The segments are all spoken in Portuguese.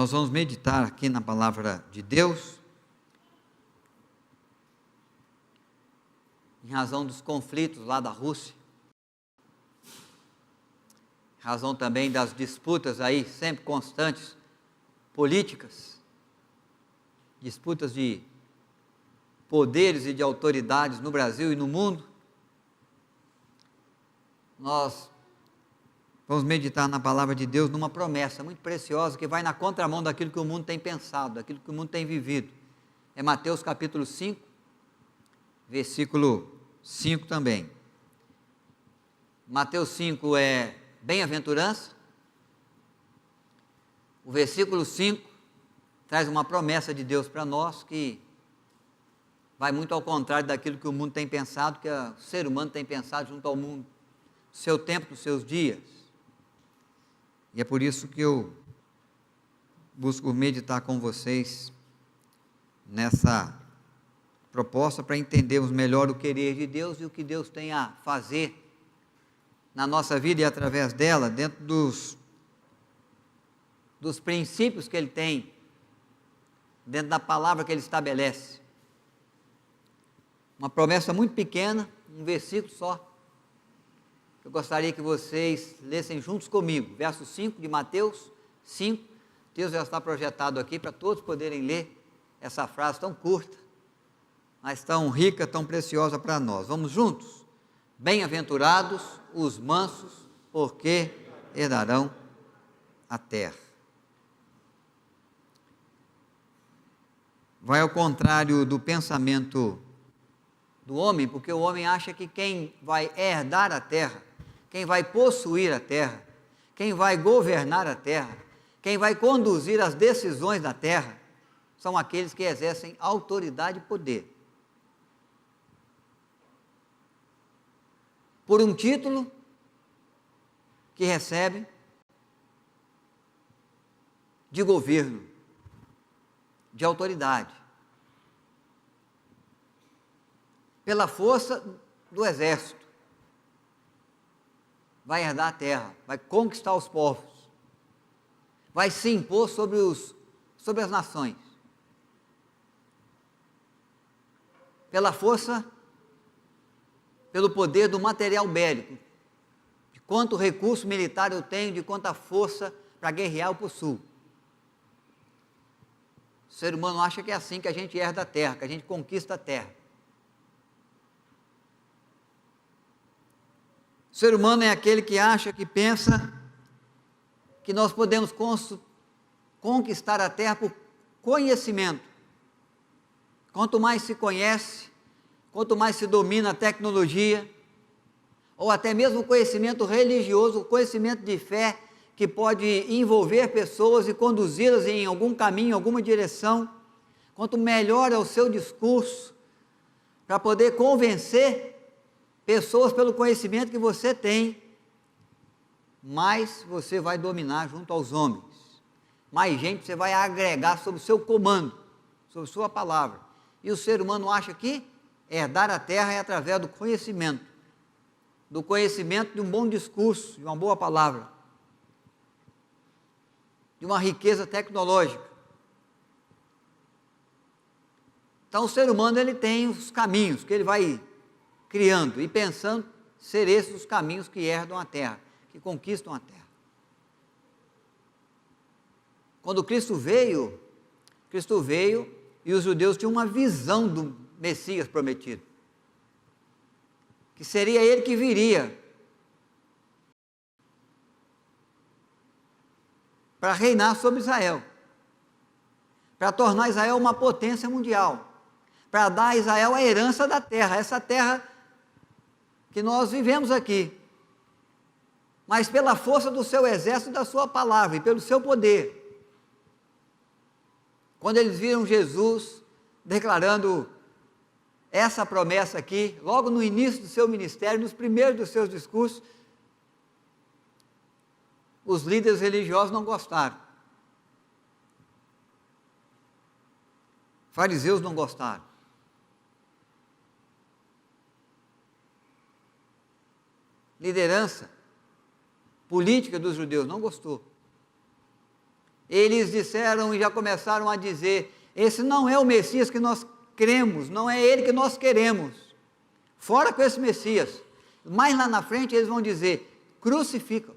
Nós vamos meditar aqui na palavra de Deus, em razão dos conflitos lá da Rússia, em razão também das disputas aí, sempre constantes, políticas, disputas de poderes e de autoridades no Brasil e no mundo. Nós vamos meditar na palavra de Deus numa promessa muito preciosa que vai na contramão daquilo que o mundo tem pensado, daquilo que o mundo tem vivido. É Mateus capítulo 5, versículo 5 também. Mateus 5 é bem-aventurança. O versículo 5 traz uma promessa de Deus para nós que vai muito ao contrário daquilo que o mundo tem pensado, que o ser humano tem pensado junto ao mundo, no seu tempo, nos seus dias. E é por isso que eu busco meditar com vocês nessa proposta, para entendermos melhor o querer de Deus e o que Deus tem a fazer na nossa vida e através dela, dentro dos princípios que Ele tem, dentro da palavra que Ele estabelece. Uma promessa muito pequena, um versículo só. Eu gostaria que vocês lessem juntos comigo, verso 5 de Mateus 5. O texto já está projetado aqui para todos poderem ler essa frase tão curta, mas tão rica, tão preciosa para nós. Vamos juntos? Bem-aventurados os mansos, porque herdarão a terra. Vai ao contrário do pensamento do homem, porque o homem acha que quem vai herdar a terra, quem vai possuir a terra, quem vai governar a terra, quem vai conduzir as decisões da terra, são aqueles que exercem autoridade e poder. Por um título que recebem de governo, de autoridade, pela força do exército, vai herdar a terra, vai conquistar os povos, vai se impor sobre as nações, pela força, pelo poder do material bélico, de quanto recurso militar eu tenho, de quanta força para guerrear eu possuo. O ser humano acha que é assim que a gente herda a terra, que a gente conquista a terra. O ser humano é aquele que acha, que pensa que nós podemos conquistar a terra por conhecimento. Quanto mais se conhece, quanto mais se domina a tecnologia, ou até mesmo o conhecimento religioso, o conhecimento de fé, que pode envolver pessoas e conduzi-las em algum caminho, alguma direção, quanto melhor é o seu discurso, para poder convencer pessoas pelo conhecimento que você tem, mais você vai dominar junto aos homens, mais gente você vai agregar sob o seu comando, sob sua palavra. E o ser humano acha que herdar a terra é através do conhecimento de um bom discurso, de uma boa palavra, de uma riqueza tecnológica. Então o ser humano ele tem os caminhos que ele vai criando e pensando ser esses os caminhos que herdam a terra, que conquistam a terra. Quando Cristo veio e os judeus tinham uma visão do Messias prometido, que seria ele que viria para reinar sobre Israel, para tornar Israel uma potência mundial, para dar a Israel a herança da terra, essa terra que nós vivemos aqui, mas pela força do seu exército e da sua palavra, e pelo seu poder. Quando eles viram Jesus declarando essa promessa aqui, logo no início do seu ministério, nos primeiros dos seus discursos, os líderes religiosos não gostaram. Fariseus não gostaram. Liderança política dos judeus não gostou. Eles disseram e já começaram a dizer: esse não é o Messias que nós cremos, não é ele que nós queremos. Fora com esse Messias. Mais lá na frente eles vão dizer: crucificam.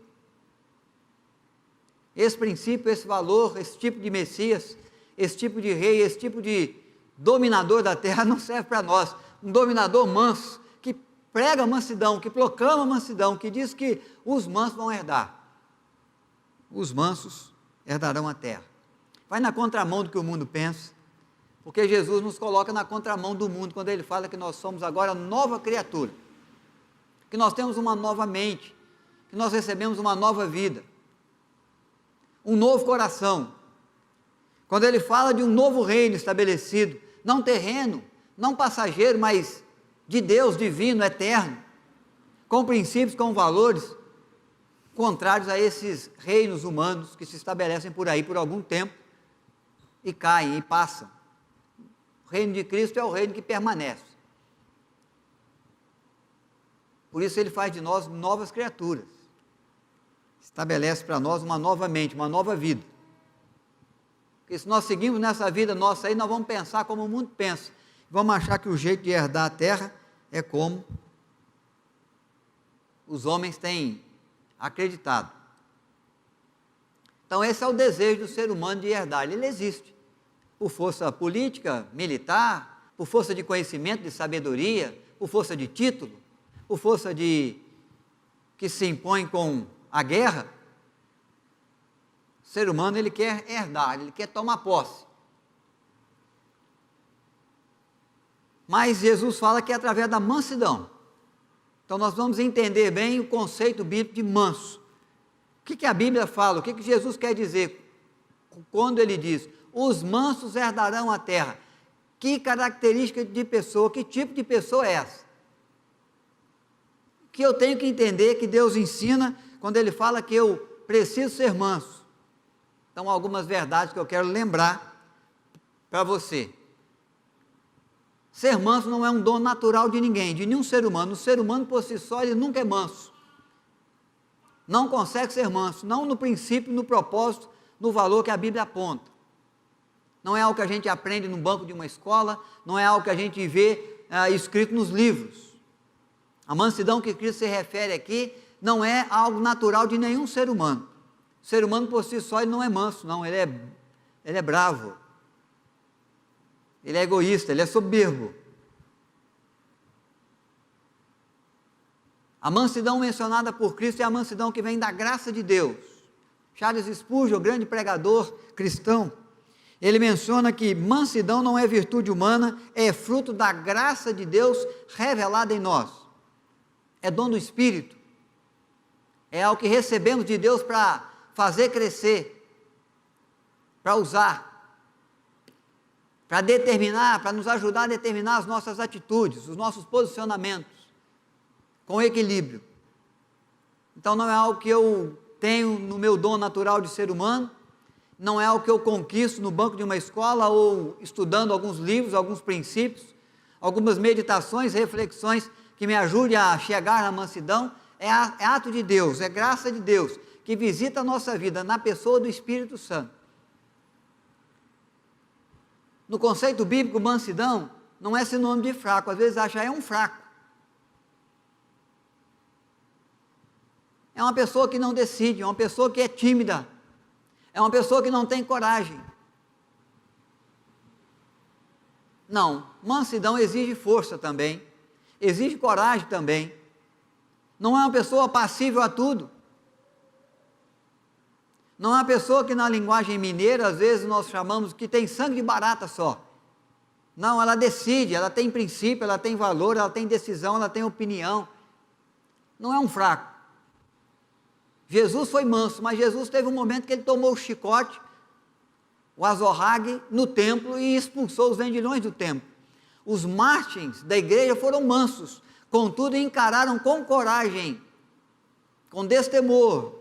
Esse princípio, esse valor, esse tipo de Messias, esse tipo de rei, esse tipo de dominador da terra não serve para nós. Um dominador manso, que prega mansidão, que proclama mansidão, que diz que os mansos vão herdar. Os mansos herdarão a terra. Vai na contramão do que o mundo pensa, porque Jesus nos coloca na contramão do mundo, quando ele fala que nós somos agora nova criatura, que nós temos uma nova mente, que nós recebemos uma nova vida, um novo coração. Quando ele fala de um novo reino estabelecido, não terreno, não passageiro, mas de Deus divino, eterno, com princípios, com valores, contrários a esses reinos humanos que se estabelecem por aí por algum tempo e caem e passam. O reino de Cristo é o reino que permanece. Por isso ele faz de nós novas criaturas. Estabelece para nós uma nova mente, uma nova vida. Porque se nós seguimos nessa vida nossa aí, nós vamos pensar como o mundo pensa. Vamos achar que o jeito de herdar a terra é como os homens têm acreditado. Então esse é o desejo do ser humano de herdar. Ele existe. Por força política, militar, por força de conhecimento, de sabedoria, por força de título, por força de que se impõe com a guerra. O ser humano, ele quer herdar, ele quer tomar posse. Mas Jesus fala que é através da mansidão. Então nós vamos entender bem o conceito bíblico de manso. O que a Bíblia fala? O que Jesus quer dizer quando ele diz: os mansos herdarão a terra? Que característica de pessoa, que tipo de pessoa é essa? Que eu tenho que entender, que Deus ensina quando ele fala que eu preciso ser manso. Então, algumas verdades que eu quero lembrar para você. Ser manso não é um dom natural de ninguém, de nenhum ser humano. O ser humano por si só, ele nunca é manso. Não consegue ser manso, não no princípio, no propósito, no valor que a Bíblia aponta. Não é algo que a gente aprende no banco de uma escola, não é algo que a gente vê escrito nos livros. A mansidão que Cristo se refere aqui não é algo natural de nenhum ser humano. O ser humano por si só ele não é manso, não, ele é bravo, ele é egoísta, ele é soberbo. A mansidão mencionada por Cristo é a mansidão que vem da graça de Deus. Charles Spurgeon, o grande pregador cristão, ele menciona que mansidão não é virtude humana, é fruto da graça de Deus revelada em nós. É dom do Espírito, é algo que recebemos de Deus para fazer crescer, para usar, para determinar, para nos ajudar a determinar as nossas atitudes, os nossos posicionamentos, com equilíbrio. Então não é algo que eu tenho no meu dom natural de ser humano, não é algo que eu conquisto no banco de uma escola ou estudando alguns livros, alguns princípios, algumas meditações, reflexões que me ajudem a chegar na mansidão. É ato de Deus, é graça de Deus, que visita a nossa vida na pessoa do Espírito Santo. No conceito bíblico, mansidão não é sinônimo de fraco, às vezes acha é um fraco. É uma pessoa que não decide, é uma pessoa que é tímida, é uma pessoa que não tem coragem. Não, mansidão exige força também, exige coragem também. Não é uma pessoa passível a tudo. Não é uma pessoa que na linguagem mineira, às vezes nós chamamos que tem sangue de barata só. Não, ela decide, ela tem princípio, ela tem valor, ela tem decisão, ela tem opinião. Não é um fraco. Jesus foi manso, mas Jesus teve um momento que ele tomou o chicote, o azorrague, no templo e expulsou os vendilhões do templo. Os mártires da igreja foram mansos, contudo encararam com coragem, com destemor,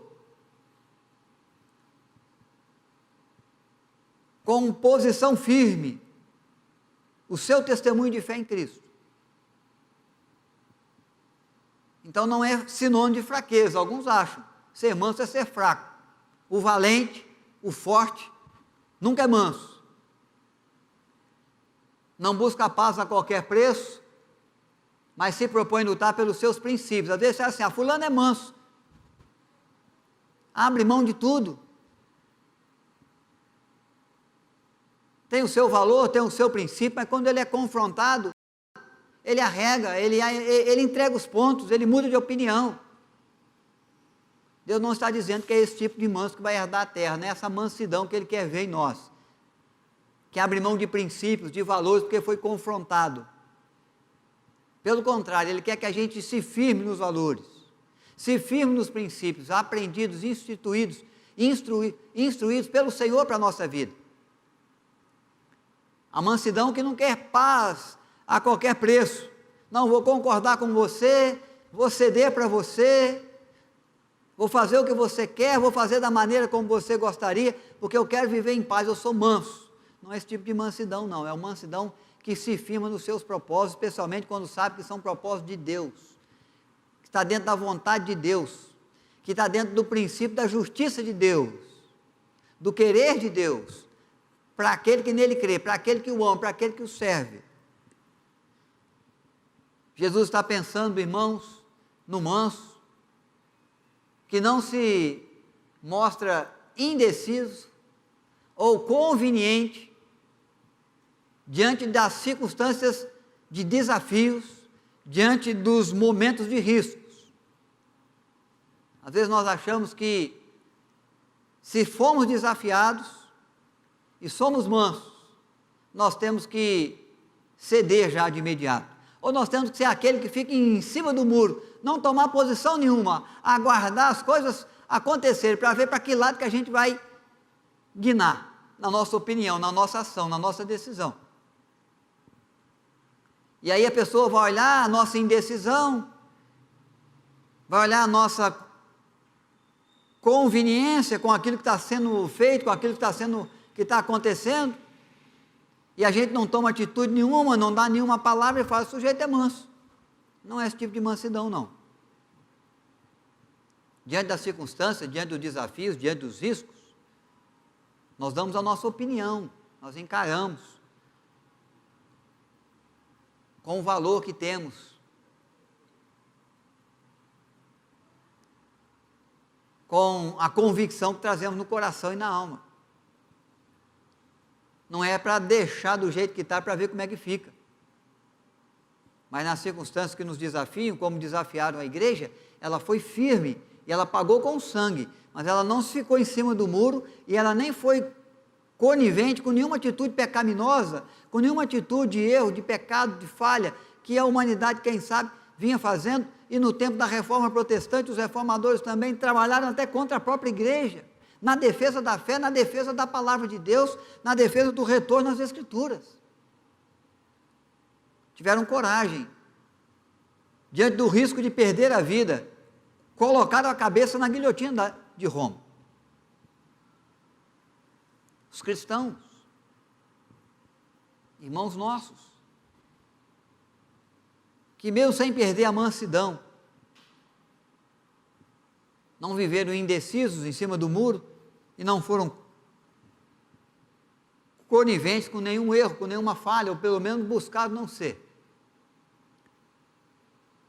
com posição firme, o seu testemunho de fé em Cristo. Então não é sinônimo de fraqueza, alguns acham. Ser manso é ser fraco. O valente o forte, nunca é manso. Não busca a paz a qualquer preço, mas se propõe lutar pelos seus princípios. Às vezes é assim, fulano é manso, abre mão de tudo, tem o seu valor, tem o seu princípio, mas quando ele é confrontado, ele arrega, ele entrega os pontos, ele muda de opinião. Deus não está dizendo que é esse tipo de manso que vai herdar a terra, não é essa mansidão que Ele quer ver em nós, que abre mão de princípios, de valores, porque foi confrontado. Pelo contrário, Ele quer que a gente se firme nos valores, se firme nos princípios, aprendidos, instituídos, instruídos pelo Senhor para a nossa vida. A mansidão que não quer paz a qualquer preço. Não, vou concordar com você, vou ceder para você, vou fazer o que você quer, vou fazer da maneira como você gostaria, porque eu quero viver em paz, eu sou manso. Não é esse tipo de mansidão, não. É uma mansidão que se firma nos seus propósitos, especialmente quando sabe que são propósitos de Deus, que está dentro da vontade de Deus, que está dentro do princípio da justiça de Deus, do querer de Deus, para aquele que nele crê, para aquele que o ama, para aquele que o serve. Jesus está pensando, irmãos, no manso, que não se mostra indeciso ou conveniente diante das circunstâncias de desafios, diante dos momentos de riscos. Às vezes nós achamos que, se formos desafiados e somos mansos, nós temos que ceder já de imediato. Ou nós temos que ser aquele que fica em cima do muro, não tomar posição nenhuma, aguardar as coisas acontecerem, para ver para que lado que a gente vai guinar, na nossa opinião, na nossa ação, na nossa decisão. E aí a pessoa vai olhar a nossa indecisão, vai olhar a nossa conveniência com aquilo que está sendo feito, com aquilo que está acontecendo, e a gente não toma atitude nenhuma, não dá nenhuma palavra e fala, o sujeito é manso. Não é esse tipo de mansidão, não. Diante das circunstâncias, diante dos desafios, diante dos riscos, nós damos a nossa opinião, nós encaramos com o valor que temos. Com a convicção que trazemos no coração e na alma. Não é para deixar do jeito que está, para ver como é que fica. Mas nas circunstâncias que nos desafiam, como desafiaram a igreja, ela foi firme e ela pagou com sangue, mas ela não se ficou em cima do muro e ela nem foi conivente com nenhuma atitude pecaminosa, com nenhuma atitude de erro, de pecado, de falha, que a humanidade, quem sabe, vinha fazendo, e no tempo da reforma protestante, os reformadores também trabalharam até contra a própria igreja, na defesa da fé, na defesa da palavra de Deus, na defesa do retorno às Escrituras. Tiveram coragem, diante do risco de perder a vida, colocaram a cabeça na guilhotina de Roma. Os cristãos, irmãos nossos, que mesmo sem perder a mansidão, não viveram indecisos em cima do muro e não foram coniventes com nenhum erro, com nenhuma falha, ou pelo menos buscaram não ser.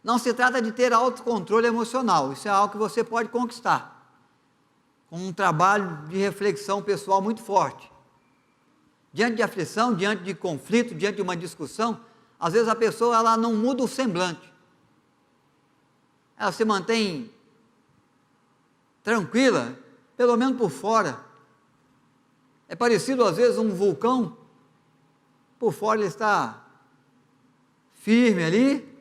Não se trata de ter autocontrole emocional, isso é algo que você pode conquistar, com um trabalho de reflexão pessoal muito forte. Diante de aflição, diante de conflito, diante de uma discussão, às vezes a pessoa ela não muda o semblante, ela se mantém tranquila, pelo menos por fora. É parecido às vezes um vulcão, por fora ele está firme ali,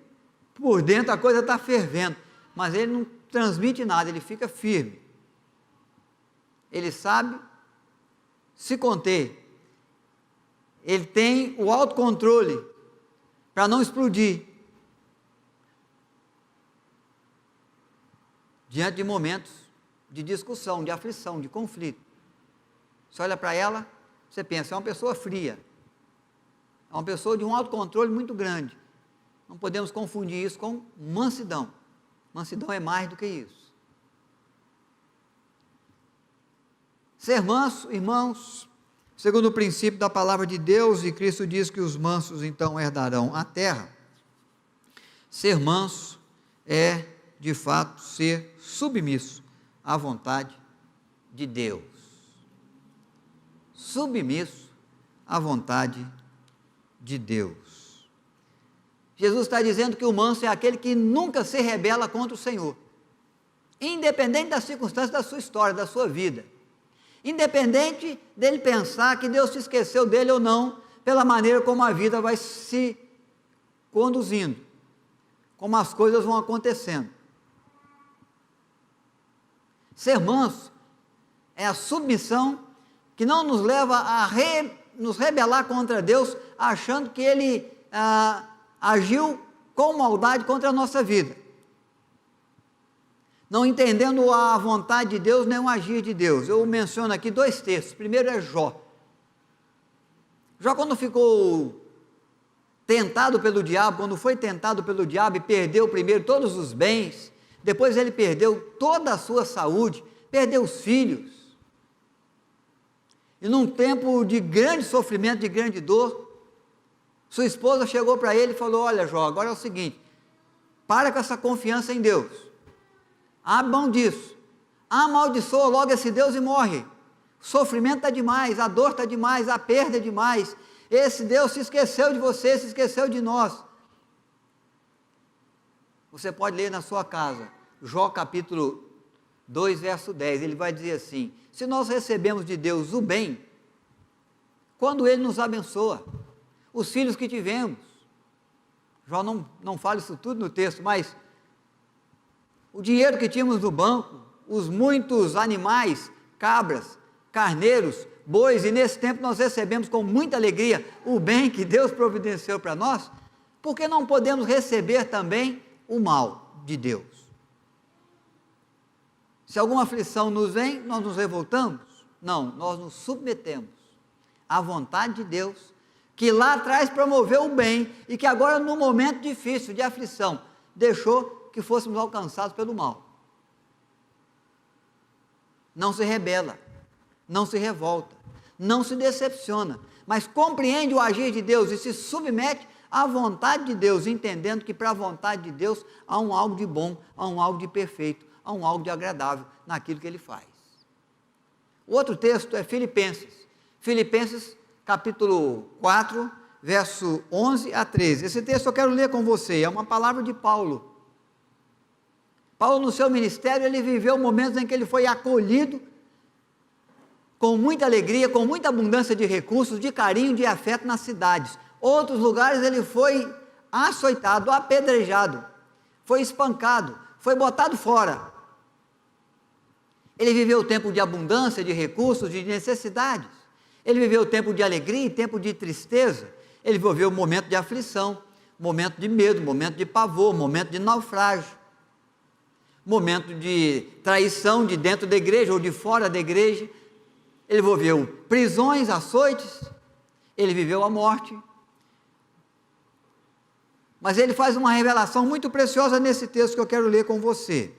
por dentro a coisa está fervendo, mas ele não transmite nada, ele fica firme. Ele sabe se conter, ele tem o autocontrole para não explodir diante de momentos de discussão, de aflição, de conflito. Você olha para ela, você pensa, é uma pessoa fria, é uma pessoa de um autocontrole muito grande. Não podemos confundir isso com mansidão. Mansidão é mais do que isso. Ser manso, irmãos, segundo o princípio da palavra de Deus, e Cristo diz que os mansos então herdarão a terra. Ser manso é, de fato, ser submisso à vontade de Deus. Submisso à vontade de Deus. Jesus está dizendo que o manso é aquele que nunca se rebela contra o Senhor, independente das circunstâncias da sua história, da sua vida, independente dele pensar que Deus se esqueceu dele ou não, pela maneira como a vida vai se conduzindo, como as coisas vão acontecendo. Ser manso é a submissão que não nos leva a nos rebelar contra Deus, achando que Ele agiu com maldade contra a nossa vida, não entendendo a vontade de Deus, nem o agir de Deus. Eu menciono aqui 2 textos. Primeiro é Jó. Jó, quando ficou tentado pelo diabo, quando foi tentado pelo diabo e perdeu primeiro todos os bens, depois ele perdeu toda a sua saúde, perdeu os filhos, e num tempo de grande sofrimento, de grande dor, sua esposa chegou para ele e falou: olha, Jó, agora é o seguinte, para com essa confiança em Deus, abre mão disso, amaldiçoa logo esse Deus e morre, o sofrimento está demais, a dor está demais, a perda é demais, esse Deus se esqueceu de você, se esqueceu de nós. Você pode ler na sua casa, Jó capítulo 2, verso 10, ele vai dizer assim: se nós recebemos de Deus o bem, quando Ele nos abençoa, os filhos que tivemos, Jó não fala isso tudo no texto, mas o dinheiro que tínhamos no banco, os muitos animais, cabras, carneiros, bois, e nesse tempo nós recebemos com muita alegria o bem que Deus providenciou para nós, por que não podemos receber também o mal de Deus? Se alguma aflição nos vem, nós nos revoltamos? Não, nós nos submetemos à vontade de Deus, que lá atrás promoveu o bem, e que agora, num momento difícil, de aflição, deixou que fôssemos alcançados pelo mal. Não se rebela, não se revolta, não se decepciona, mas compreende o agir de Deus e se submete à vontade de Deus, entendendo que para a vontade de Deus há um algo de bom, há um algo de perfeito, há um algo de agradável naquilo que Ele faz. O outro texto é Filipenses capítulo 4, verso 11 a 13. Esse texto eu quero ler com você, é uma palavra de Paulo. Paulo, no seu ministério, ele viveu momentos em que ele foi acolhido com muita alegria, com muita abundância de recursos, de carinho, de afeto nas cidades. Outros lugares ele foi açoitado, apedrejado, foi espancado, foi botado fora. Ele viveu o tempo de abundância, de recursos, de necessidades. Ele viveu o tempo de alegria e tempo de tristeza. Ele viveu o momento de aflição, momento de medo, momento de pavor, momento de naufrágio, momento de traição de dentro da igreja ou de fora da igreja. Ele viveu prisões, açoites, ele viveu a morte. Mas ele faz uma revelação muito preciosa nesse texto que eu quero ler com você.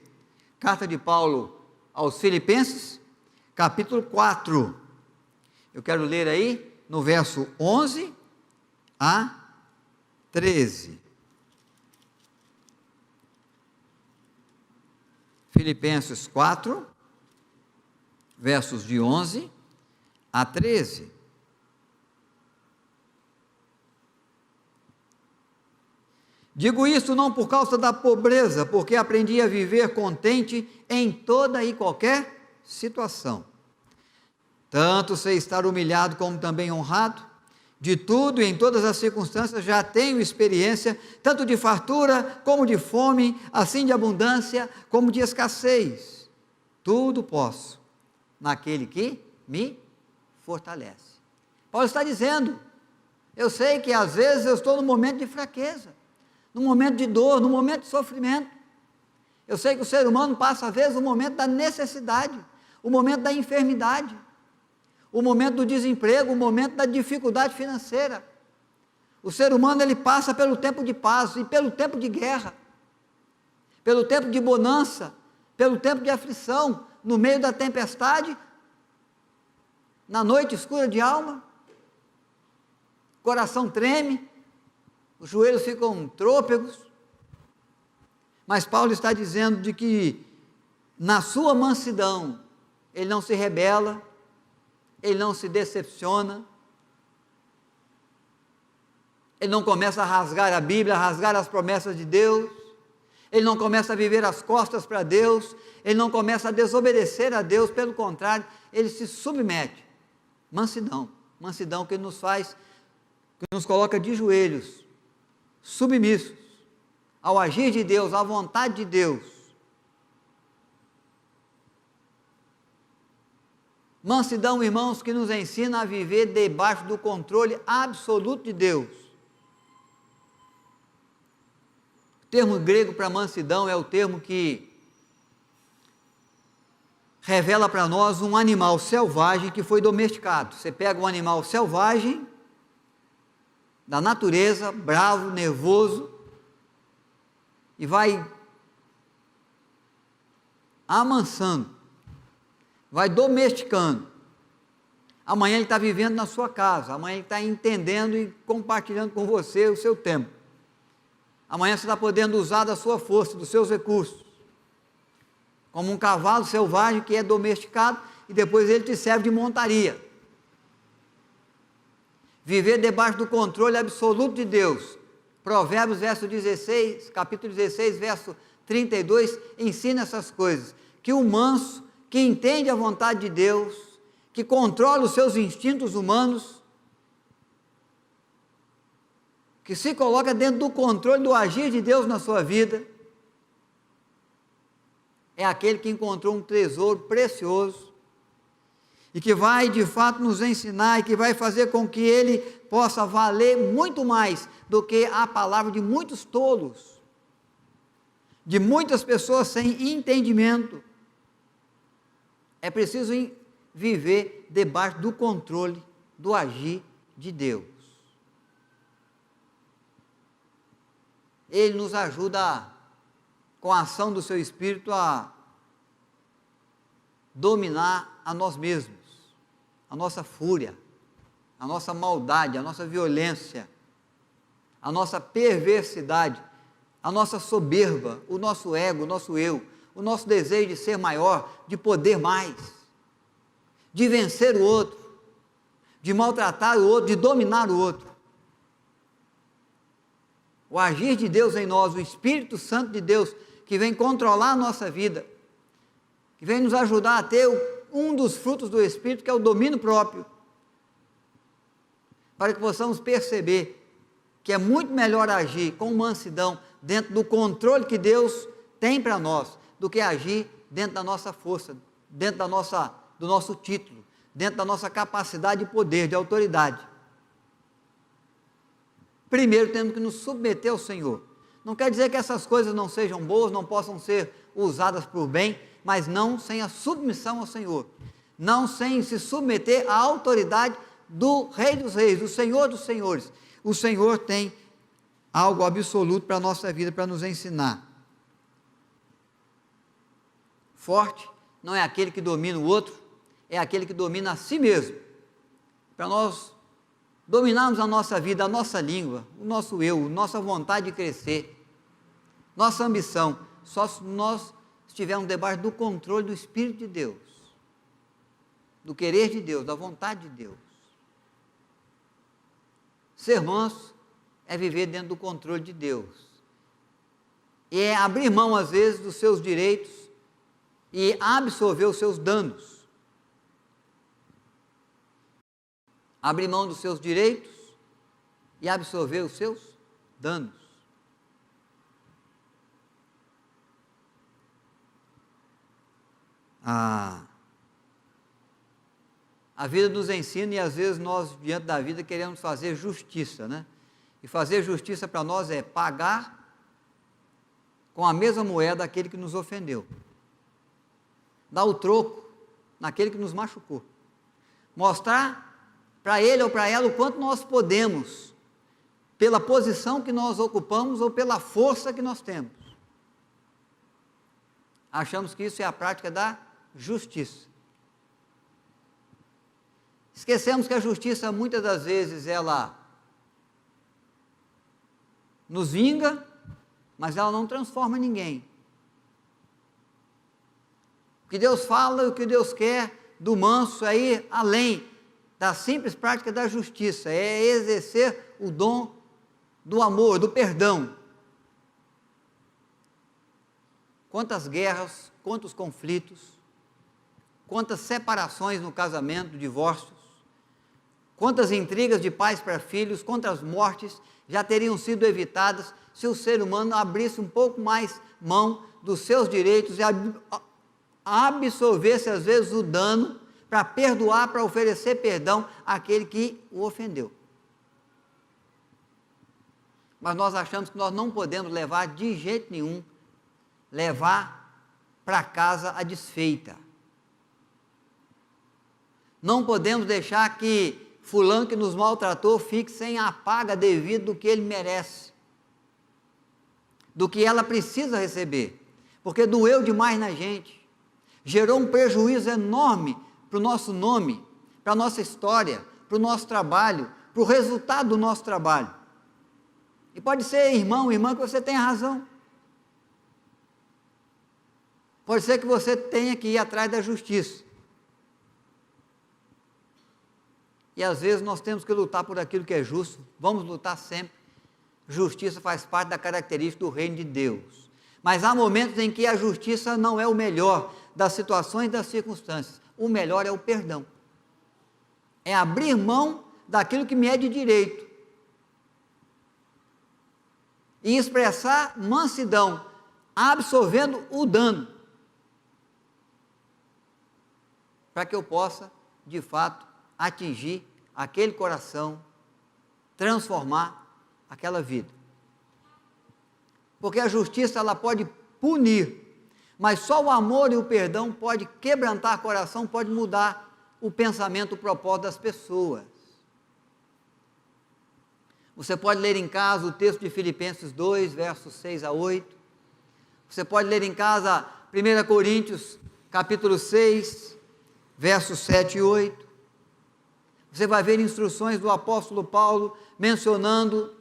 Carta de Paulo aos Filipenses, capítulo 4. Eu quero ler aí no verso 11 a 13. Filipenses 4, versos de 11 a 13. Digo isso não por causa da pobreza, porque aprendi a viver contente em toda e qualquer situação. Tanto sei estar humilhado como também honrado, de tudo e em todas as circunstâncias já tenho experiência, tanto de fartura como de fome, assim de abundância como de escassez. Tudo posso naquele que me fortalece. Paulo está dizendo, eu sei que às vezes eu estou num momento de fraqueza, num momento de dor, num momento de sofrimento. Eu sei que o ser humano passa às vezes o momento da necessidade, o momento da enfermidade, o momento do desemprego, o momento da dificuldade financeira. O ser humano ele passa pelo tempo de paz e pelo tempo de guerra, pelo tempo de bonança, pelo tempo de aflição, no meio da tempestade, na noite escura de alma, o coração treme, os joelhos ficam trôpegos, mas Paulo está dizendo de que na sua mansidão, ele não se rebela, ele não se decepciona, ele não começa a rasgar a Bíblia, a rasgar as promessas de Deus, ele não começa a viver as costas para Deus, ele não começa a desobedecer a Deus, pelo contrário, ele se submete. Mansidão, mansidão que nos faz, que nos coloca de joelhos, submissos ao agir de Deus, à vontade de Deus. Mansidão, irmãos, que nos ensina a viver debaixo do controle absoluto de Deus. O termo grego para mansidão é o termo que revela para nós um animal selvagem que foi domesticado. Você pega um animal selvagem, da natureza, bravo, nervoso, e vai amansando, vai domesticando. Amanhã ele está vivendo na sua casa, amanhã ele está entendendo e compartilhando com você o seu tempo. Amanhã você está podendo usar da sua força, dos seus recursos, como um cavalo selvagem que é domesticado e depois ele te serve de montaria. Viver debaixo do controle absoluto de Deus. Provérbios, capítulo 16, verso 32, ensina essas coisas. Que o manso, que entende a vontade de Deus, que controla os seus instintos humanos, que se coloca dentro do controle do agir de Deus na sua vida, é aquele que encontrou um tesouro precioso e que vai de fato nos ensinar e que vai fazer com que ele possa valer muito mais do que a palavra de muitos tolos, de muitas pessoas sem entendimento. É preciso viver debaixo do controle do agir de Deus. Ele nos ajuda, com a ação do seu Espírito, a dominar a nós mesmos, a nossa fúria, a nossa maldade, a nossa violência, a nossa perversidade, a nossa soberba, o nosso ego, o nosso eu, o nosso desejo de ser maior, de poder mais, de vencer o outro, de maltratar o outro, de dominar o outro. O agir de Deus em nós, o Espírito Santo de Deus, que vem controlar a nossa vida, que vem nos ajudar a ter um dos frutos do Espírito, que é o domínio próprio, para que possamos perceber que é muito melhor agir com mansidão, dentro do controle que Deus tem para nós, do que agir dentro da nossa força, dentro do nosso título, dentro da nossa capacidade de poder, de autoridade. Primeiro temos que nos submeter ao Senhor. Não quer dizer que essas coisas não sejam boas, não possam ser usadas por bem, mas não sem a submissão ao Senhor, não sem se submeter à autoridade do Rei dos Reis, do Senhor dos Senhores. O Senhor tem algo absoluto para a nossa vida, para nos ensinar. Forte não é aquele que domina o outro, é aquele que domina a si mesmo. Para nós dominarmos a nossa vida, a nossa língua, o nosso eu, nossa vontade de crescer, nossa ambição, só se nós estivermos debaixo do controle do Espírito de Deus, do querer de Deus, da vontade de Deus. Ser manso é viver dentro do controle de Deus, e é abrir mão às vezes dos seus direitos e absorver os seus danos. Abrir mão dos seus direitos e absorver os seus danos. A vida nos ensina, e às vezes nós, diante da vida, queremos fazer justiça, né? E fazer justiça para nós é pagar com a mesma moeda aquele que nos ofendeu. Dar o troco naquele que nos machucou. Mostrar para ele ou para ela o quanto nós podemos, pela posição que nós ocupamos ou pela força que nós temos. Achamos que isso é a prática da justiça. Esquecemos que a justiça, muitas das vezes, ela nos vinga, mas ela não transforma ninguém. O que Deus fala, o que Deus quer do manso é ir além da simples prática da justiça, é exercer o dom do amor, do perdão. Quantas guerras, quantos conflitos, quantas separações no casamento, divórcios, quantas intrigas de pais para filhos, quantas mortes já teriam sido evitadas se o ser humano abrisse um pouco mais mão dos seus direitos e absorvesse às vezes o dano para perdoar, para oferecer perdão àquele que o ofendeu. Mas nós achamos que nós não podemos levar de jeito nenhum, levar para casa a desfeita. Não podemos deixar que fulano que nos maltratou fique sem a paga devida do que ele merece, do que ela precisa receber, porque doeu demais na gente, gerou um prejuízo enorme para o nosso nome, para a nossa história, para o nosso trabalho, para o resultado do nosso trabalho. E pode ser irmão, irmã, que você tenha razão. Pode ser que você tenha que ir atrás da justiça. E às vezes nós temos que lutar por aquilo que é justo, vamos lutar sempre. Justiça faz parte da característica do reino de Deus. Mas há momentos em que a justiça não é o melhor das situações e das circunstâncias. O melhor é o perdão. É abrir mão daquilo que me é de direito. E expressar mansidão, absorvendo o dano. Para que eu possa, de fato, atingir aquele coração, transformar aquela vida. Porque a justiça, ela pode punir, mas só o amor e o perdão pode quebrantar o coração, pode mudar o pensamento, o propósito das pessoas. Você pode ler em casa o texto de Filipenses 2, versos 6 a 8. Você pode ler em casa 1 Coríntios, capítulo 6, versos 7 e 8. Você vai ver instruções do apóstolo Paulo mencionando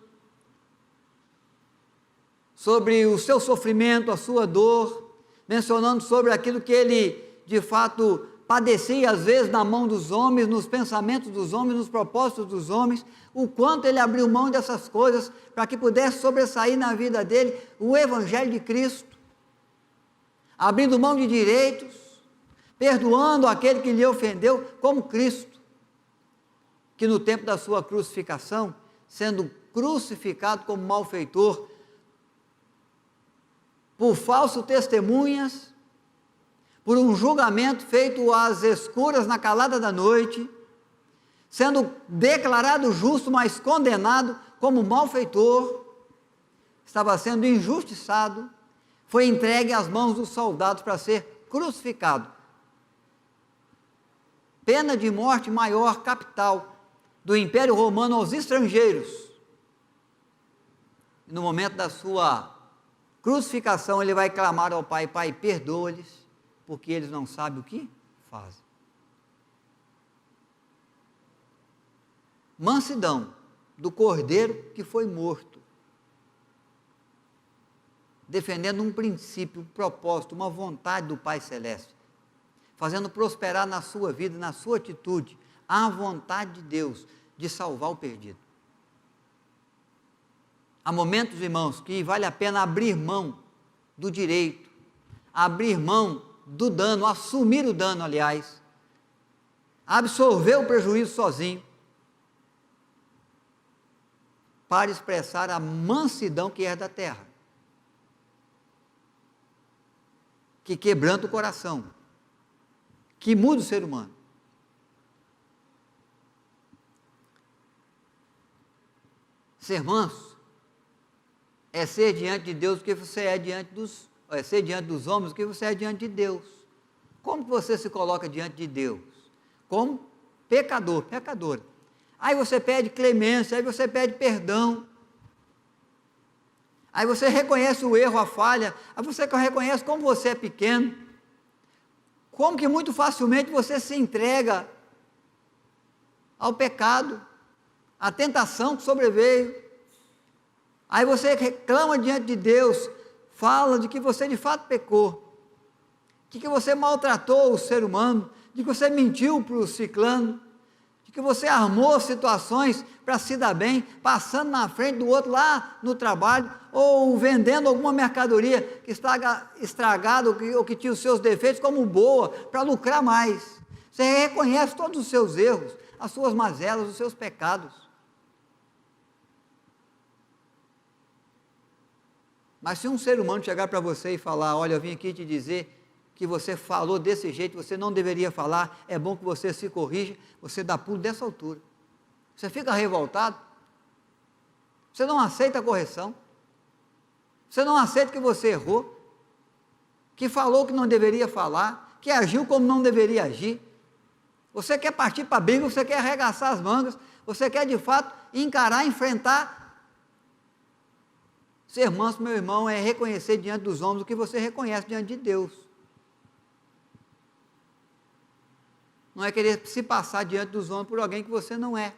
sobre o seu sofrimento, a sua dor, mencionando sobre aquilo que ele, de fato, padecia às vezes na mão dos homens, nos pensamentos dos homens, nos propósitos dos homens, o quanto ele abriu mão dessas coisas para que pudesse sobressair na vida dele o Evangelho de Cristo, abrindo mão de direitos, perdoando aquele que lhe ofendeu, como Cristo, que no tempo da sua crucificação, sendo crucificado como malfeitor, por falsas testemunhas, por um julgamento feito às escuras na calada da noite, sendo declarado justo, mas condenado como malfeitor, estava sendo injustiçado, foi entregue às mãos dos soldados para ser crucificado. Pena de morte maior, capital, do Império Romano aos estrangeiros. E no momento da sua crucificação, ele vai clamar ao Pai: Pai, perdoa-lhes, porque eles não sabem o que fazem. Mansidão do cordeiro que foi morto, defendendo um princípio, um propósito, uma vontade do Pai Celeste, fazendo prosperar na sua vida, na sua atitude, a vontade de Deus de salvar o perdido. Há momentos, irmãos, que vale a pena abrir mão do direito, abrir mão do dano, assumir o dano, aliás, absorver o prejuízo sozinho, para expressar a mansidão que é da terra, que quebranta o coração, que muda o ser humano. Ser manso é ser diante de Deus o que você é diante dos, é ser diante dos homens o que você é diante de Deus. Como que você se coloca diante de Deus? Como pecador, pecadora. Aí você pede clemência, aí você pede perdão. Aí você reconhece o erro, a falha, aí você reconhece como você é pequeno. Como que muito facilmente você se entrega ao pecado, à tentação que sobreveio. Aí você reclama diante de Deus, fala de que você de fato pecou, de que você maltratou o ser humano, de que você mentiu para o ciclano, de que você armou situações para se dar bem, passando na frente do outro lá no trabalho, ou vendendo alguma mercadoria que está estragada ou que tinha os seus defeitos como boa, para lucrar mais. Você reconhece todos os seus erros, as suas mazelas, os seus pecados. Mas se um ser humano chegar para você e falar, olha, eu vim aqui te dizer que você falou desse jeito, você não deveria falar, é bom que você se corrija, você dá pulo dessa altura. Você fica revoltado, você não aceita a correção, você não aceita que você errou, que falou que não deveria falar, que agiu como não deveria agir. Você quer partir para a briga, você quer arregaçar as mangas, você quer de fato encarar, enfrentar. Ser manso, meu irmão, é reconhecer diante dos homens o que você reconhece diante de Deus. Não é querer se passar diante dos homens por alguém que você não é.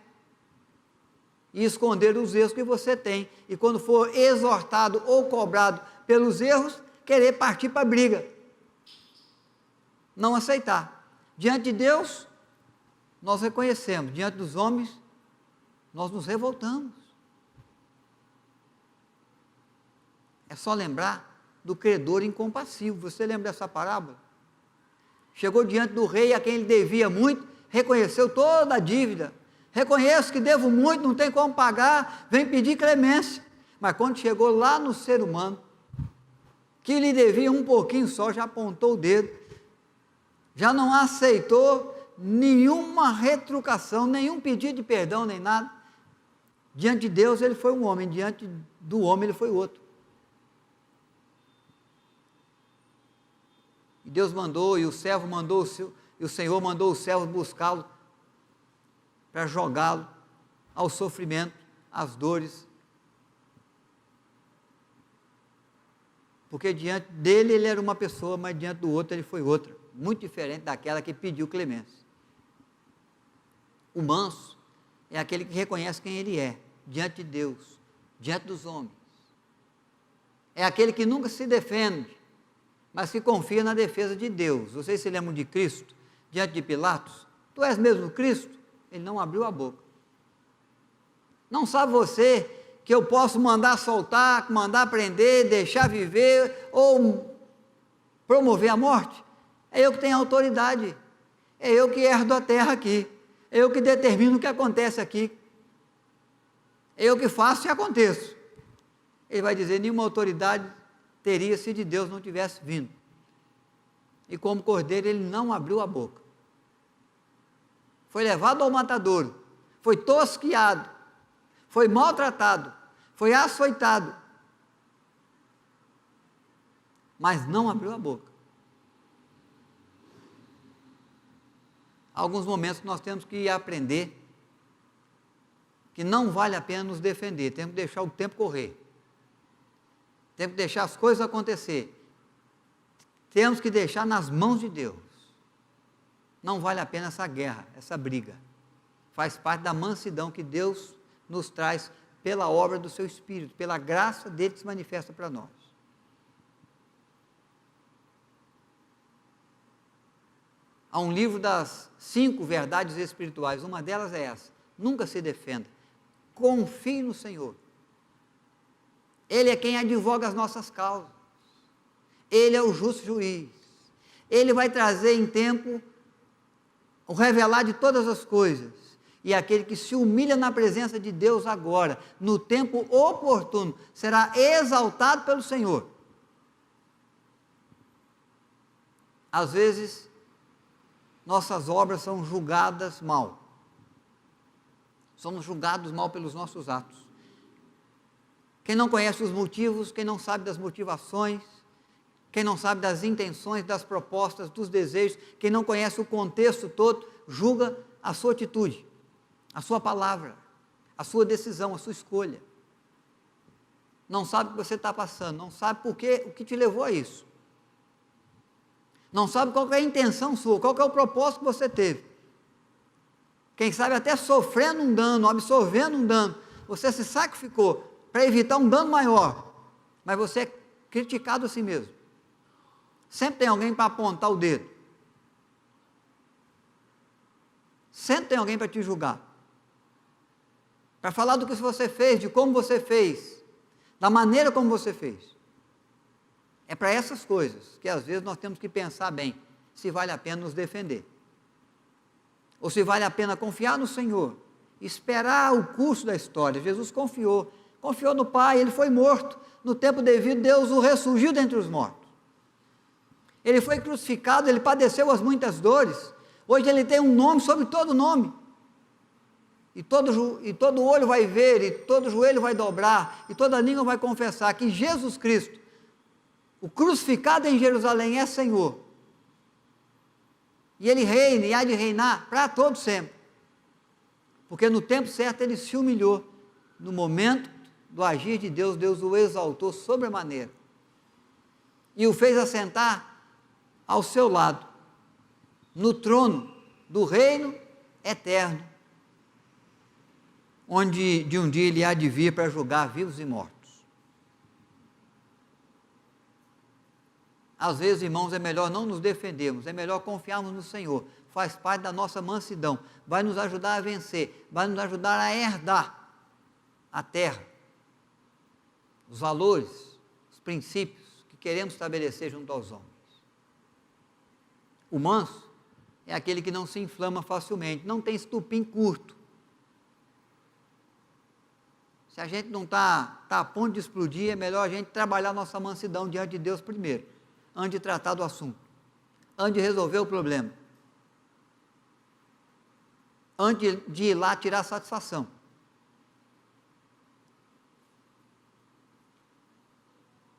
E esconder os erros que você tem. E quando for exortado ou cobrado pelos erros, querer partir para a briga. Não aceitar. Diante de Deus, nós reconhecemos. Diante dos homens, nós nos revoltamos. É só lembrar do credor incompassivo. Você lembra dessa parábola? Chegou diante do rei a quem ele devia muito, reconheceu toda a dívida. Reconheço que devo muito, não tem como pagar, vem pedir clemência. Mas quando chegou lá no ser humano, que lhe devia um pouquinho só, já apontou o dedo, já não aceitou nenhuma retrucação, nenhum pedido de perdão, nem nada. Diante de Deus ele foi um homem, diante do homem ele foi outro. E Deus mandou, e o servo mandou, e o Senhor mandou o servo buscá-lo para jogá-lo ao sofrimento, às dores. Porque diante dele ele era uma pessoa, mas diante do outro ele foi outra, muito diferente daquela que pediu clemência. O manso é aquele que reconhece quem ele é, diante de Deus, diante dos homens. É aquele que nunca se defende, mas que confia na defesa de Deus. Vocês se lembram de Cristo, diante de Pilatos? Tu és mesmo Cristo? Ele não abriu a boca. Não sabe você que eu posso mandar soltar, mandar prender, deixar viver, ou promover a morte? É eu que tenho autoridade, é eu que herdo a terra aqui, é eu que determino o que acontece aqui, é eu que faço e aconteço. Ele vai dizer, nenhuma autoridade teria se de Deus não tivesse vindo. E como cordeiro ele não abriu a boca. Foi levado ao matadouro, foi tosquiado, foi maltratado, foi açoitado, mas não abriu a boca. Há alguns momentos que nós temos que aprender que não vale a pena nos defender, temos que deixar o tempo correr. Temos que deixar as coisas acontecer. Temos que deixar nas mãos de Deus. Não vale a pena essa guerra, essa briga. Faz parte da mansidão que Deus nos traz pela obra do seu Espírito, pela graça dele que se manifesta para nós. Há um livro das 5 verdades espirituais, uma delas é essa: nunca se defenda, confie no Senhor. Ele é quem advoga as nossas causas, ele é o justo juiz, ele vai trazer em tempo o revelar de todas as coisas, e aquele que se humilha na presença de Deus agora, no tempo oportuno, será exaltado pelo Senhor. Às vezes, nossas obras são julgadas mal, somos julgados mal pelos nossos atos. Quem não conhece os motivos, quem não sabe das motivações, quem não sabe das intenções, das propostas, dos desejos, quem não conhece o contexto todo, julga a sua atitude, a sua palavra, a sua decisão, a sua escolha. Não sabe o que você está passando, não sabe por quê, o que te levou a isso. Não sabe qual é a intenção sua, qual é o propósito que você teve. quem sabe até sofrendo um dano, absorvendo um dano, você se sacrificou para evitar um dano maior, mas você é criticado a si mesmo. Sempre tem alguém para apontar o dedo. Sempre tem alguém para te julgar. Para falar do que você fez, de como você fez, da maneira como você fez. É para essas coisas que às vezes nós temos que pensar bem, se vale a pena nos defender. Ou se vale a pena confiar no Senhor, esperar o curso da história. Jesus confiou no Pai, ele foi morto, no tempo devido Deus o ressurgiu dentre os mortos. Ele foi crucificado, ele padeceu as muitas dores, hoje ele tem um nome sobre todo nome, e todo olho vai ver, e todo joelho vai dobrar, e toda língua vai confessar que Jesus Cristo, o crucificado em Jerusalém, é Senhor, e ele reina e há de reinar para todo sempre, porque no tempo certo ele se humilhou, no momento do agir de Deus, Deus o exaltou sobremaneira, e o fez assentar ao seu lado, no trono do reino eterno, onde de um dia ele há de vir para julgar vivos e mortos. Às vezes, irmãos, é melhor não nos defendermos, é melhor confiarmos no Senhor, faz parte da nossa mansidão, vai nos ajudar a vencer, vai nos ajudar a herdar a terra, os valores, os princípios que queremos estabelecer junto aos homens. O manso é aquele que não se inflama facilmente, não tem estupim curto. Se a gente não está a ponto de explodir, é melhor a gente trabalhar nossa mansidão diante de Deus primeiro, antes de tratar do assunto, antes de resolver o problema, antes de ir lá tirar satisfação.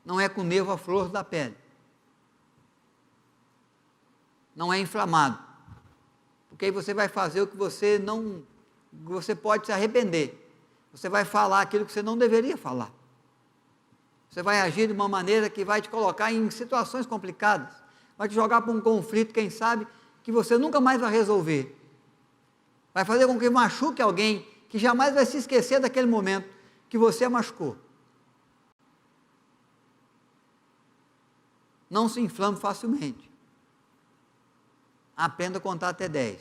Não é com nervo à flor da pele. Não é inflamado, porque aí você vai fazer o que você pode se arrepender, você vai falar aquilo que você não deveria falar, você vai agir de uma maneira que vai te colocar em situações complicadas, vai te jogar para um conflito, quem sabe, que você nunca mais vai resolver, vai fazer com que machuque alguém, que jamais vai se esquecer daquele momento que você machucou. Não se inflame facilmente. Aprenda a contar até 10.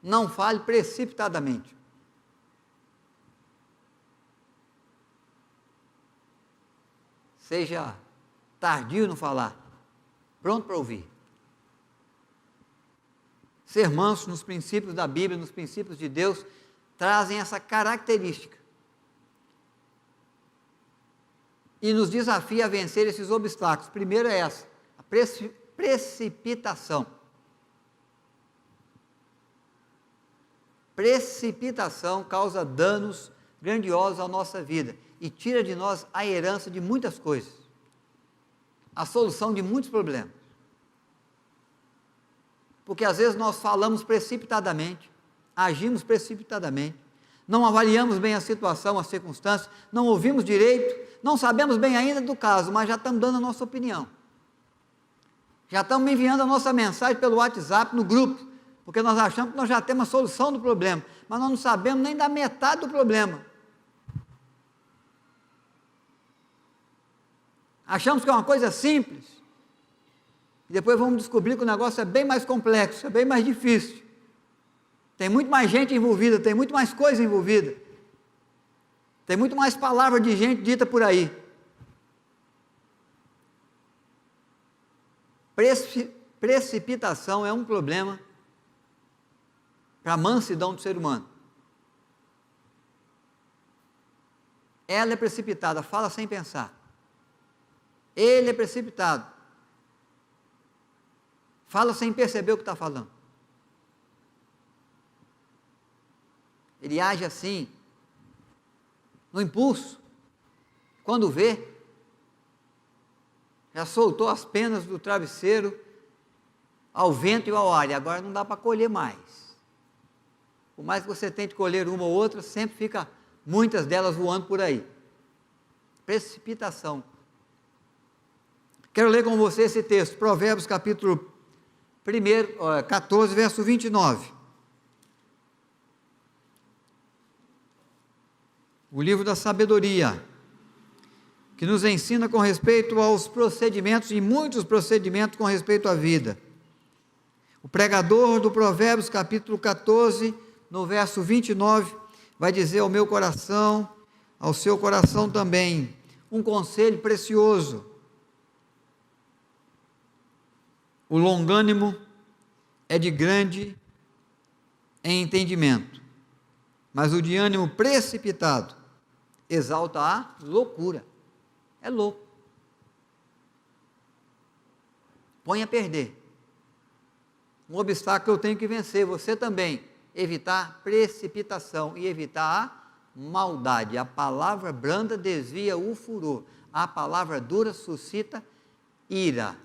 Não fale precipitadamente. Seja tardio no falar, pronto para ouvir. Ser manso nos princípios da Bíblia, nos princípios de Deus, trazem essa característica. E nos desafia a vencer esses obstáculos. Primeiro é essa, a precipitação. Precipitação causa danos grandiosos à nossa vida e tira de nós a herança de muitas coisas, a solução de muitos problemas. Porque às vezes nós falamos precipitadamente, agimos precipitadamente, não avaliamos bem a situação, as circunstâncias, não ouvimos direito, não sabemos bem ainda do caso, mas já estamos dando a nossa opinião. Já estamos enviando a nossa mensagem pelo WhatsApp no grupo, porque nós achamos que nós já temos a solução do problema, mas nós não sabemos nem da metade do problema. Achamos que é uma coisa simples, e depois vamos descobrir que o negócio é bem mais complexo, é bem mais difícil. Tem muito mais gente envolvida, tem muito mais coisa envolvida, tem muito mais palavras de gente dita por aí. Precipitação é um problema para a mansidão do ser humano. Ela é precipitada, fala sem pensar. Ele é precipitado, fala sem perceber o que está falando. Ele age assim, no impulso, quando vê, já soltou as penas do travesseiro ao vento e ao ar, e agora não dá para colher mais. Por mais que você tente colher uma ou outra, sempre fica muitas delas voando por aí. Precipitação. Quero ler com você esse texto, Provérbios capítulo 14, verso 29. o livro da sabedoria, que nos ensina com respeito aos procedimentos, e muitos procedimentos com respeito à vida. O pregador do Provérbios, capítulo 14, no verso 29, vai dizer ao meu coração, ao seu coração também, um conselho precioso. O longânimo é de grande entendimento, mas o de ânimo precipitado exalta a loucura. É louco. Põe a perder. Um obstáculo que eu tenho que vencer, você também. Evitar precipitação e evitar a maldade. A palavra branda desvia o furor. A palavra dura suscita ira.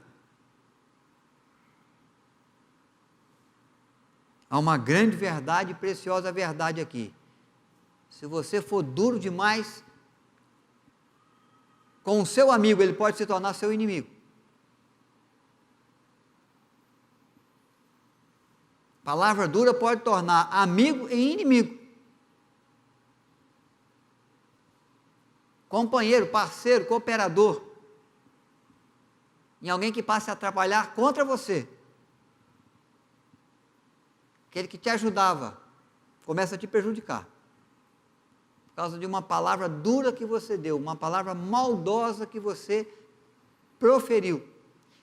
Há uma grande verdade, preciosa verdade aqui. Se você for duro demais com o seu amigo, ele pode se tornar seu inimigo. Palavra dura pode tornar amigo e inimigo. Companheiro, parceiro, cooperador. Em alguém que passe a trabalhar contra você. Aquele que te ajudava, começa a te prejudicar. Por causa de uma palavra dura que você deu, uma palavra maldosa que você proferiu.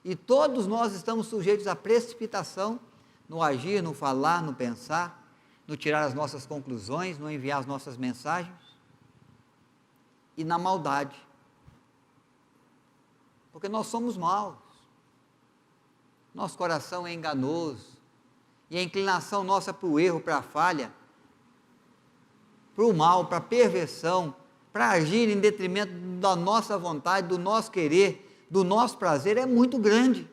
E todos nós estamos sujeitos à precipitação, no agir, no falar, no pensar, no tirar as nossas conclusões, no enviar as nossas mensagens, e na maldade. Porque nós somos maus. Nosso coração é enganoso. E a inclinação nossa para o erro, para a falha, para o mal, para a perversão, para agir em detrimento da nossa vontade, do nosso querer, do nosso prazer, é muito grande.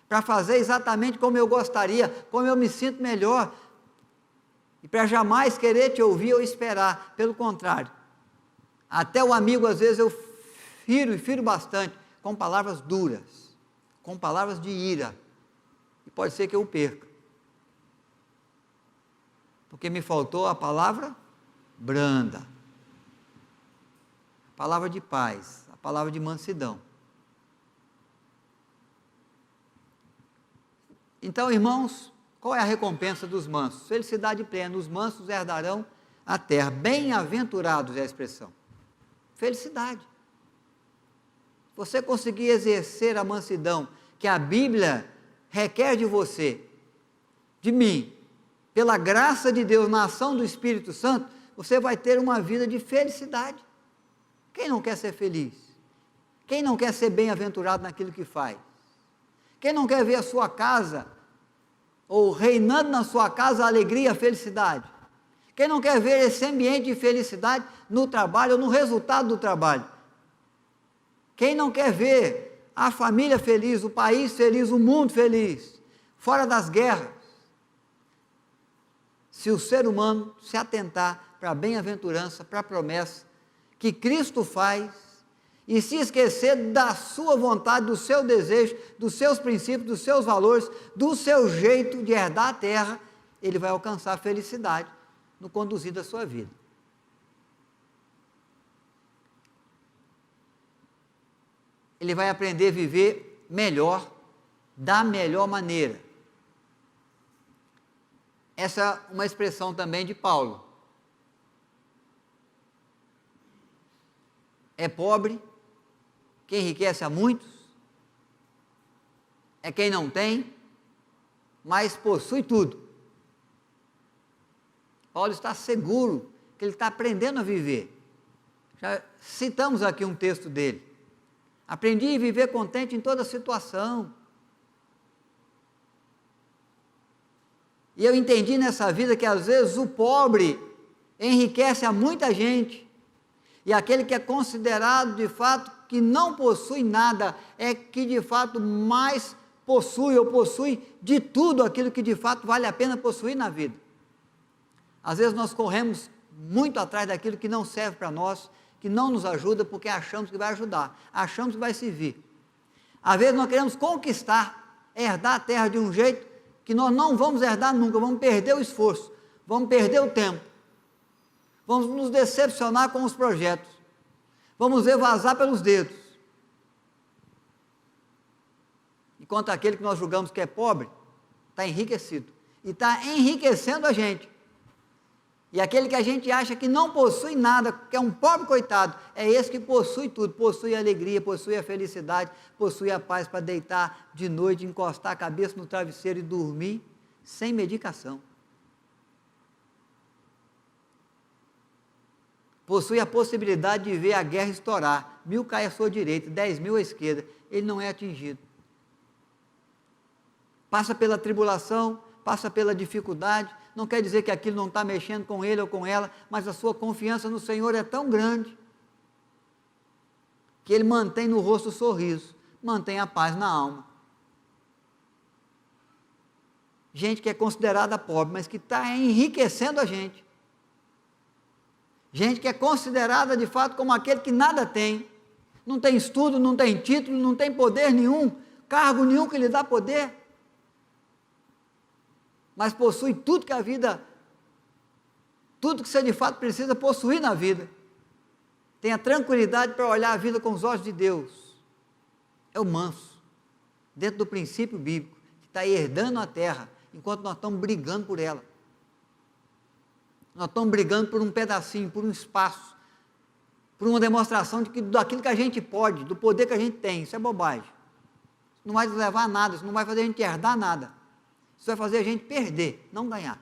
Para fazer exatamente como eu gostaria, como eu me sinto melhor, e para jamais querer te ouvir ou esperar. Pelo contrário, até o amigo às vezes eu firo bastante, com palavras duras, com palavras de ira, e pode ser que eu o perca, porque me faltou a palavra branda, a palavra de paz, a palavra de mansidão. Então, irmãos, qual é a recompensa dos mansos? Felicidade plena. Os mansos herdarão a terra. Bem-aventurados é a expressão. Felicidade. Você conseguir exercer a mansidão que a Bíblia requer de você, de mim, pela graça de Deus, na ação do Espírito Santo, você vai ter uma vida de felicidade. Quem não quer ser feliz? Quem não quer ser bem-aventurado naquilo que faz? Quem não quer ver a sua casa, ou reinando na sua casa a alegria e a felicidade? Quem não quer ver esse ambiente de felicidade no trabalho ou no resultado do trabalho? Quem não quer ver a família feliz, o país feliz, o mundo feliz, fora das guerras? Se o ser humano se atentar para a bem-aventurança, para a promessa que Cristo faz, e se esquecer da sua vontade, do seu desejo, dos seus princípios, dos seus valores, do seu jeito de herdar a terra, ele vai alcançar a felicidade no conduzir da sua vida. Ele vai aprender a viver melhor, da melhor maneira. Essa é uma expressão também de Paulo. É pobre quem enriquece a muitos, é quem não tem, mas possui tudo. Paulo está seguro que ele está aprendendo a viver. Já citamos aqui um texto dele. Aprendi a viver contente em toda situação. E eu entendi nessa vida que às vezes o pobre enriquece a muita gente, e aquele que é considerado de fato que não possui nada, é que de fato mais possui, ou possui de tudo aquilo que de fato vale a pena possuir na vida. Às vezes nós corremos muito atrás daquilo que não serve para nós, que não nos ajuda, porque achamos que vai ajudar, achamos que vai servir. Às vezes nós queremos conquistar, herdar a terra de um jeito que nós não vamos herdar nunca, vamos perder o esforço, vamos perder o tempo, vamos nos decepcionar com os projetos, vamos ver vazar pelos dedos. Enquanto aquele que nós julgamos que é pobre, está enriquecido, e está enriquecendo a gente. E aquele que a gente acha que não possui nada, que é um pobre coitado, é esse que possui tudo, possui a alegria, possui a felicidade, possui a paz para deitar de noite, encostar a cabeça no travesseiro e dormir sem medicação. Possui a possibilidade de ver a guerra estourar, 1000 cai à sua direita, 10.000 à esquerda, ele não é atingido. Passa pela tribulação, passa pela dificuldade, não quer dizer que aquilo não está mexendo com ele ou com ela, mas a sua confiança no Senhor é tão grande, que ele mantém no rosto o sorriso, mantém a paz na alma. Gente que é considerada pobre, mas que está enriquecendo a gente. Gente que é considerada de fato como aquele que nada tem, não tem estudo, não tem título, não tem poder nenhum, cargo nenhum que lhe dá poder, mas possui tudo que a vida, tudo que você de fato precisa possuir na vida. Tem a tranquilidade para olhar a vida com os olhos de Deus. É o manso, dentro do princípio bíblico, que está herdando a terra, enquanto nós estamos brigando por ela. Nós estamos brigando por um pedacinho, por um espaço, por uma demonstração daquilo que a gente pode, do poder que a gente tem. Isso é bobagem. Isso não vai nos levar a nada, isso não vai fazer a gente herdar nada. Isso vai fazer a gente perder, não ganhar.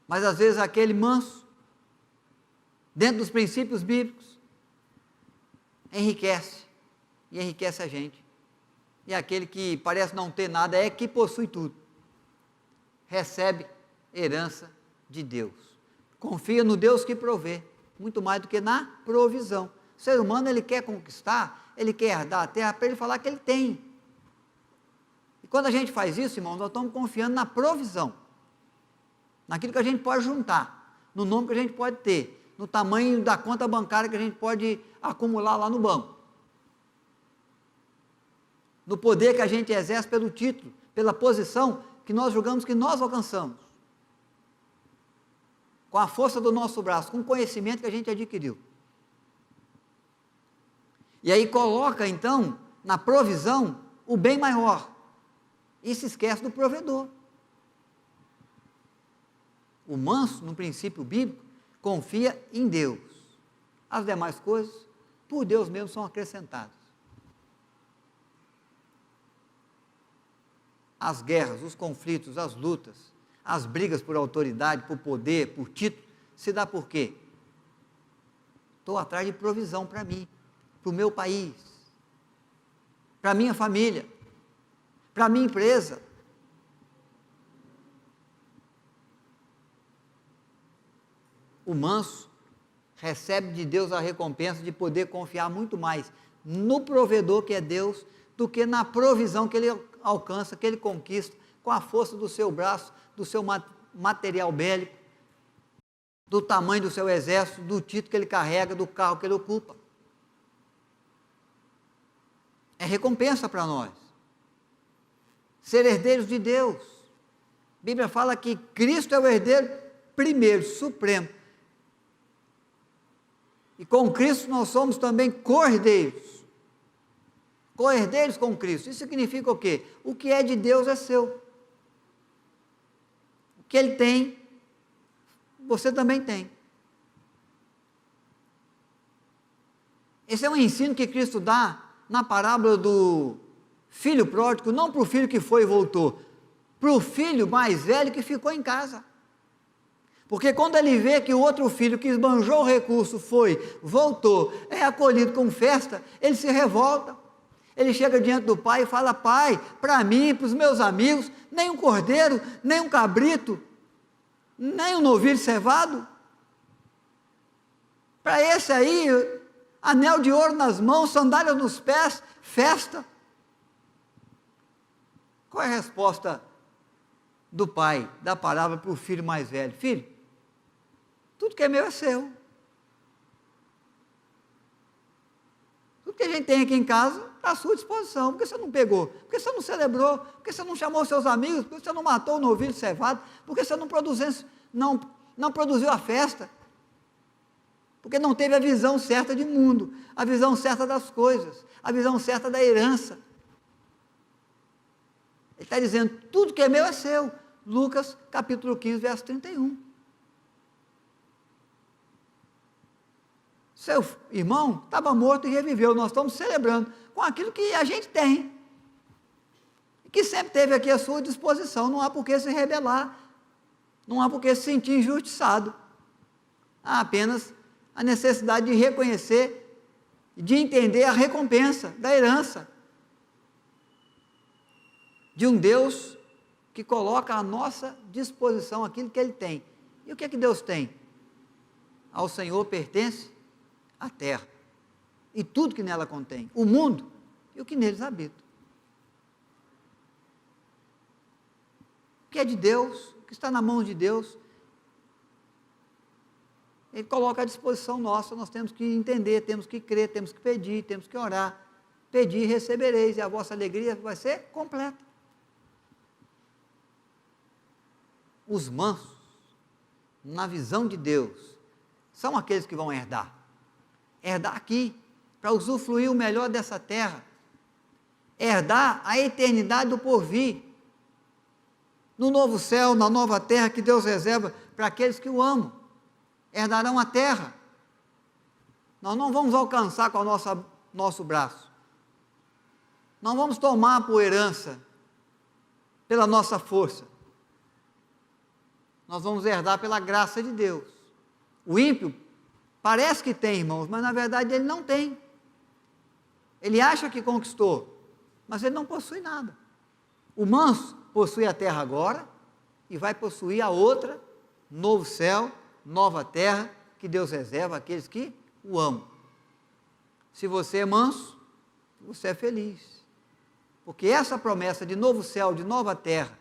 Mas às vezes aquele manso, dentro dos princípios bíblicos, enriquece, e enriquece a gente. E aquele que parece não ter nada é que possui tudo. Recebe herança de Deus. Confia no Deus que provê, muito mais do que na provisão. O ser humano, ele quer conquistar, ele quer herdar a terra para ele falar que ele tem. E quando a gente faz isso, irmãos, nós estamos confiando na provisão, naquilo que a gente pode juntar, no nome que a gente pode ter, no tamanho da conta bancária que a gente pode acumular lá no banco, no poder que a gente exerce pelo título, pela posição que nós julgamos que nós alcançamos, com a força do nosso braço, com o conhecimento que a gente adquiriu. E aí coloca então na provisão o bem maior, e se esquece do provedor. O manso, no princípio bíblico, confia em Deus. As demais coisas, por Deus mesmo, são acrescentadas. As guerras, os conflitos, as lutas, as brigas por autoridade, por poder, por título, se dá por quê? Estou atrás de provisão para mim, para o meu país, para a minha família, para a minha empresa. O manso recebe de Deus a recompensa de poder confiar muito mais no provedor que é Deus, do que na provisão que ele alcança, que ele conquista, com a força do seu braço, do seu material bélico, do tamanho do seu exército, do título que ele carrega, do carro que ele ocupa. É recompensa para nós. Ser herdeiros de Deus. A Bíblia fala que Cristo é o herdeiro primeiro, supremo. E com Cristo nós somos também co-herdeiros. Co-herdeiros com Cristo. Isso significa o quê? O que é de Deus é seu. O que Ele tem, você também tem. Esse é um ensino que Cristo dá na parábola do filho pródigo, não para o filho que foi e voltou, para o filho mais velho que ficou em casa. Porque quando ele vê que o outro filho que esbanjou o recurso voltou, é acolhido com festa, ele se revolta. Ele chega diante do pai e fala: pai, para mim, para os meus amigos, nem um cordeiro, nem um cabrito, nem um novilho cevado. Para esse aí, anel de ouro nas mãos, sandálias nos pés, festa. Qual é a resposta do pai, da parábola para o filho mais velho? Filho, tudo que é meu é seu. Tudo que a gente tem aqui em casa está à sua disposição. Por que você não pegou? Por que você não celebrou? Por que você não chamou seus amigos? Por que você não matou o novilho cevado? Por que você não não produziu a festa, porque não teve a visão certa de mundo, a visão certa das coisas, a visão certa da herança. Ele está dizendo, tudo que é meu é seu. Lucas capítulo 15, verso 31. Seu irmão estava morto e reviveu, nós estamos celebrando com aquilo que a gente tem, que sempre teve aqui à sua disposição, não há por que se rebelar, não há por que se sentir injustiçado, há apenas a necessidade de reconhecer, de entender a recompensa da herança, de um Deus que coloca à nossa disposição aquilo que Ele tem. E o que é que Deus tem? Ao Senhor pertence a terra, e tudo que nela contém, o mundo e o que neles habita. O que é de Deus, o que está na mão de Deus, Ele coloca à disposição nossa, nós temos que entender, temos que crer, temos que pedir, temos que orar. Pedi e recebereis, e a vossa alegria vai ser completa. Os mansos, na visão de Deus, são aqueles que vão herdar aqui, para usufruir o melhor dessa terra, herdar a eternidade do porvir, no novo céu, na nova terra que Deus reserva para aqueles que o amam, herdarão a terra. Nós não vamos alcançar com o nosso braço, não vamos tomar por herança, pela nossa força, nós vamos herdar pela graça de Deus. O ímpio parece que tem, irmãos, mas na verdade ele não tem. Ele acha que conquistou, mas ele não possui nada. O manso possui a terra agora e vai possuir a outra, novo céu, nova terra, que Deus reserva àqueles que o amam. Se você é manso, você é feliz, porque essa promessa de novo céu, de nova terra,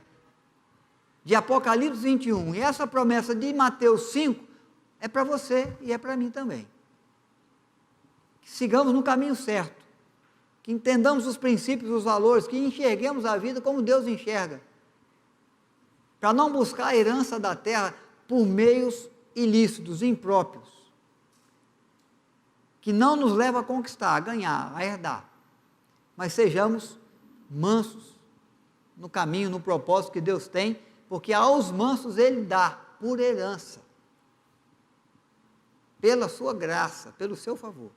de Apocalipse 21, e essa promessa de Mateus 5, é para você e é para mim também. Que sigamos no caminho certo, que entendamos os princípios, os valores, que enxerguemos a vida como Deus enxerga, para não buscar a herança da terra por meios ilícitos, impróprios, que não nos leva a conquistar, a ganhar, a herdar, mas sejamos mansos no caminho, no propósito que Deus tem, porque aos mansos Ele dá por herança, pela sua graça, pelo seu favor.